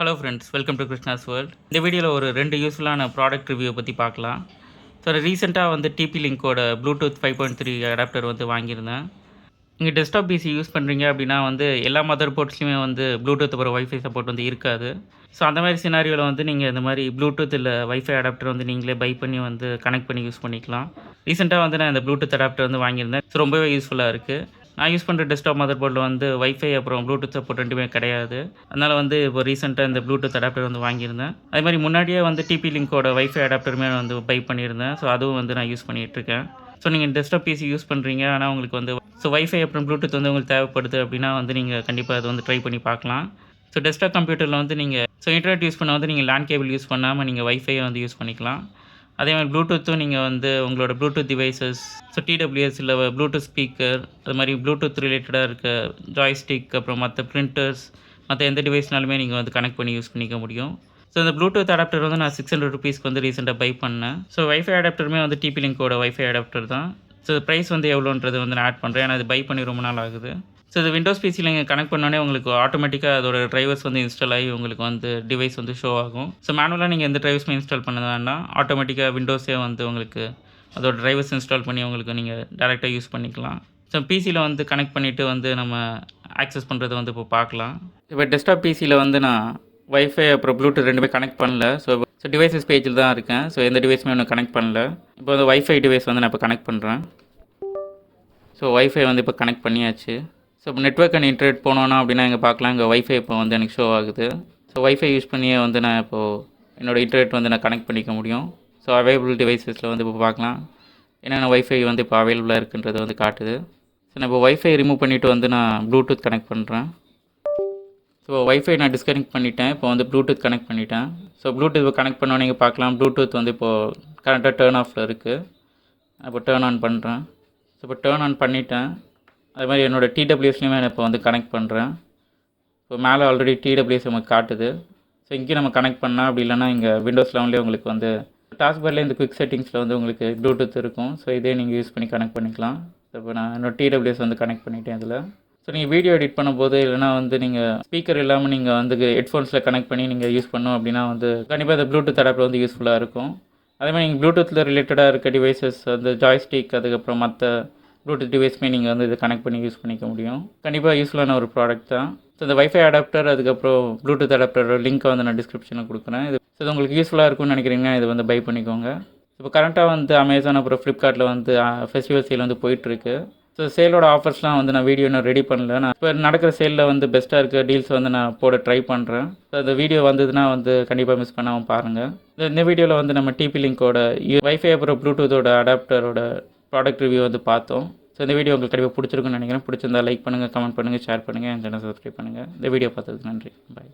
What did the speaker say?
Hello friends, welcome to Krishna's world. இந்த வீடியோவில் ஒரு 2 யூஸ்ஃபுல்லான ப்ராடக்ட் ரிவ்யூ பற்றி பார்க்கலாம். ஸோ ரீசெண்டாக வந்து டிபி லிங்கோட ப்ளூடூத் 5.3 அடாப்டர் வந்து வாங்கியிருந்தேன். நீங்கள் டெஸ்க்டாப் பிசி யூஸ் பண்ணுறீங்க அப்படின்னா வந்து எல்லா மதர் போர்ட்ஸ்லையுமே வந்து ப்ளூடூத் அப்புறம் வைஃபை சப்போர்ட் வந்து இருக்காது. ஸோ அந்த மாதிரி சினாரியோவில் வந்து நீங்கள் இந்த மாதிரி ப்ளூடூத் இல்லை வைஃபை அடாப்டர் வந்து நீங்களே பை பண்ணி வந்து கனெக்ட் பண்ணி யூஸ் பண்ணிக்கலாம். ரீசெண்டாக வந்து நான் இந்த ப்ளூடூத் அடாப்டர் வந்து வாங்கியிருந்தேன். ஸோ ரொம்பவே யூஸ்ஃபுல்லாக இருக்குது. நான் யூஸ் பண்ணுற டெஸ்க்டாப் மதர் போர்டில் வந்து வைஃபை அப்புறம் ப்ளூடூத் சப்போர்ட் ரெண்டுமே கிடையாது. அதனால் வந்து இப்போ ரீசெண்டாக இந்த ப்ளூடூத் அடாப்டர் வந்து வாங்கியிருந்தேன். அதே மாதிரி முன்னாடியே வந்து டிபி லிங்கோட வைஃபை அடாப்டருமே வந்து பை பண்ணியிருந்தேன். ஸோ அதுவும் வந்து நான் யூஸ் பண்ணிகிட்ருக்கேன். ஸோ நீங்கள் டெஸ்க்டாப் பிசி யூஸ் பண்ணுறீங்க, ஆனால் உங்களுக்கு வந்து வைஃபை அப்புறம் ப்ளூடூத் வந்து உங்களுக்கு தேவைப்படுது அப்படின்னா வந்து நீங்கள் கண்டிப்பாக அது வந்து ட்ரை பண்ணி பார்க்கலாம். ஸோ டெஸ்க்டாப் கம்ப்யூட்டரில் வந்து நீங்கள் இன்டர்நெட் யூஸ் பண்ண வந்து நீங்கள் லேண்ட் கேபிள் யூஸ் பண்ணாமல் நீங்கள் வைஃபையை வந்து யூஸ் பண்ணிக்கலாம். அதே மாதிரி ப்ளூடூத்தும் நீங்கள் வந்து உங்களோட ப்ளூடூத் டிவைசஸ், டிடபிள்யூஎஸ் இல்லை ப்ளூடூத் ஸ்பீக்கர், அது மாதிரி ப்ளூடூத் ரிலேட்டடாக இருக்க ஜாய்ஸ்டிக், அப்புறம் மற்ற பிரிண்டர்ஸ், மற்ற எந்த டிவைஸ்னாலுமே நீங்கள் வந்து கனெக்ட் பண்ணி யூஸ் பண்ணிக்க முடியும். ஸோ இந்த ப்ளூடூத் அடாப்டர் வந்து நான் 600 ருபீஸ்க்கு வந்து ரீசெண்டாக பை பண்ணேன். ஸோ வைஃபை அடாப்டருமே வந்து டிபி லிங்கோட வைஃபை அடாப்டர் தான். ஸோ ப்ரைஸ் வந்து எவ்வளோன்றது வந்து நான் ஆட் பண்ணுறேன். ஏன்னா அது பை பண்ணி ரொம்ப நாள் ஆகுது. ஸோ இது விண்டோஸ் பிசியில் நீங்கள் கனெக்ட் பண்ணோடனே உங்களுக்கு ஆட்டோமேட்டிக்காக அதோட ட்ரைவர்ஸ் வந்து இன்ஸ்டால் ஆகி உங்களுக்கு வந்து டிவைஸ் வந்து ஷோ ஆகும். ஸோ மேனுவலாக நீங்கள் எந்த ட்ரைவர்ஸுமே இன்ஸ்டால் பண்ண வேண்டாம். ஆட்டோமேட்டிக்காக விண்டோஸே வந்து உங்களுக்கு அதோட ட்ரைவர்ஸ் இன்ஸ்டால் பண்ணி உங்களுக்கு நீங்கள் டேரெக்டாக யூஸ் பண்ணிக்கலாம். ஸோ பிசியில் வந்து கனெக்ட் பண்ணிவிட்டு வந்து நம்ம ஆக்சஸ் பண்ணுறது வந்து இப்போ பார்க்கலாம். இப்போ டெஸ்க்டாப் பிசியில் வந்து நான் வைஃபை அப்புறம் ப்ளூடூத் ரெண்டுமே கனெக்ட் பண்ணல. ஸோ டிவைசஸ் பேஜில் தான் இருக்கேன். ஸோ எந்த டிவைஸுமே ஒன்று கனெக்ட் பண்ணல. இப்போ வந்து வைஃபை டிவைஸ் வந்து நான் இப்போ கனெக்ட் பண்ணுறேன். ஸோ வைஃபை வந்து இப்போ கனெக்ட் பண்ணியாச்சு. ஸோ இப்போ நெட்வொர்க் அண்ட் இன்டர்நெட் போனோன்னா அப்படின்னா இங்கே பார்க்கலாம், இங்கே வைஃபை இப்போ வந்து எனக்கு ஷோ ஆகுது. ஸோ வைஃபை யூஸ் பண்ணியே வந்து நான் இப்போது என்னோடய இன்டர்நெட் வந்து நான் கனெக்ட் பண்ணிக்க முடியும். ஸோ அவைலபிள் டிவைசஸில் வந்து இப்போ பார்க்கலாம் என்னென்ன வைஃபை வந்து இப்போ அவைலபிளாக இருக்குன்றது வந்து காட்டுது. ஸோ நான் இப்போ வைஃபை ரிமூவ் பண்ணிவிட்டு வந்து நான் ப்ளூடூத் கனெக்ட் பண்ணுறேன். ஸோ வைஃபை நான் டிஸ்கனெக்ட் பண்ணிட்டேன். இப்போ வந்து ப்ளூடூத் கனெக்ட் பண்ணிட்டேன். ஸோ ப்ளூடூத் இப்போ கனெக்ட் பண்ணோன்னே நீங்கள் பார்க்கலாம் ப்ளூடூத் வந்து இப்போது கரெக்டாக டேர்ன் ஆஃபில் இருக்குது. இப்போ டேர்ன் ஆன் பண்ணுறேன். ஸோ இப்போ டேர்ன் ஆன் பண்ணிட்டேன். அது மாதிரி என்னோடய டிடபிள்யூஎஸ்லையுமே நான் இப்போ வந்து கனெக்ட் பண்ணுறேன். இப்போ மேலே ஆல்ரெடி டிடபிள்யூஎஸ் நமக்கு காட்டுது. ஸோ இங்கேயும் நம்ம கனெக்ட் பண்ணால் அப்படி இல்லைனா இங்கே விண்டோஸ் 11 உங்களுக்கு வந்து டாஸ்க் பார்லேயே இந்த குவிக் செட்டிங்ஸில் வந்து உங்களுக்கு ப்ளூடூத் இருக்கும். ஸோ இதே நீங்கள் யூஸ் பண்ணி கனெக்ட் பண்ணிக்கலாம். ஸோ இப்போ நான் என்னோட டிடபிள்யூஎஸ் வந்து கனெக்ட் பண்ணிட்டேன் இதில். ஸோ நீங்கள் வீடியோ எடிட் பண்ணும்போது இல்லைனா வந்து நீங்கள் ஸ்பீக்கர் இல்லாமல் நீங்கள் வந்து ஹெட்ஃபோன்ஸில் கனெக்ட் பண்ணி நீங்கள் யூஸ் பண்ணோம் அப்படின்னா வந்து கண்டிப்பாக இந்த ப்ளூடூத் அடாப்டர் வந்து யூஸ்ஃபுல்லாக இருக்கும். அதே மாதிரி நீங்கள் ப்ளூடூத்தில் ரிலேட்டடாக இருக்க டிவைசஸ் வந்து ஜாய்ஸ்டிக், அதுக்கப்புறம் மற்ற ப்ளூடூத் டிவைஸ்மே நீங்கள் வந்து இதை கனெக்ட் பண்ணி யூஸ் பண்ணிக்க முடியும். கண்டிப்பாக யூஸ்ஃபுல்லான ஒரு ப்ராடக்ட் தான். ஸோ இந்த வைஃபை அடாப்டர் அதுக்கப்புறம் ப்ளூடூத் அடாப்டரோட லிங்க்கை வந்து நான் டிஸ்கிரிப்ஷனில் கொடுக்குறேன். இது உங்களுக்கு யூஸ்ஃபுல்லாக இருக்கும்னு நினைக்கிறீங்கன்னா இது வந்து பை பண்ணிக்கோங்க. இப்போ கரண்ட்டாக வந்து அமேசான் அப்புறம் ஃப்ளிப்கார்ட்டில் வந்து ஃபெஸ்டிவல் சேல் வந்து போயிட்டுருக்கு. ஸோ சேலோட ஆஃபர்ஸ்லாம் வந்து நான் வீடியோ இன்னும் ரெடி பண்ணல. நான் இப்போ நடக்கிற சேலில் வந்து பெஸ்ட்டாக இருக்க டீல்ஸ் வந்து நான் போட ட்ரை பண்ணுறேன். ஸோ அந்த வீடியோ வந்ததுன்னா வந்து கண்டிப்பாக மிஸ் பண்ணாமல் பாருங்கள். இந்த வீடியோவில் வந்து நம்ம டிபி லிங்கோட வைஃபை அப்புறம் ப்ளூடூத்தோட அடாப்டரோட ப்ராடக்ட் ரிவ்யூ வந்து பார்த்தோம். ஸோ இந்த வீடியோ உங்களுக்கு கண்டிப்பாக பிடிச்சிருக்குன்னு நினைக்கிறேன். பிடிச்சிருந்தா லைக் பண்ணுங்கள், கமெண்ட் பண்ணுங்கள், ஷேர் பண்ணுங்கள், என் சேனல் சப்ஸ்கிரைப் பண்ணுங்கள். இந்த வீடியோ பார்த்ததுக்கு நன்றி. பாய்.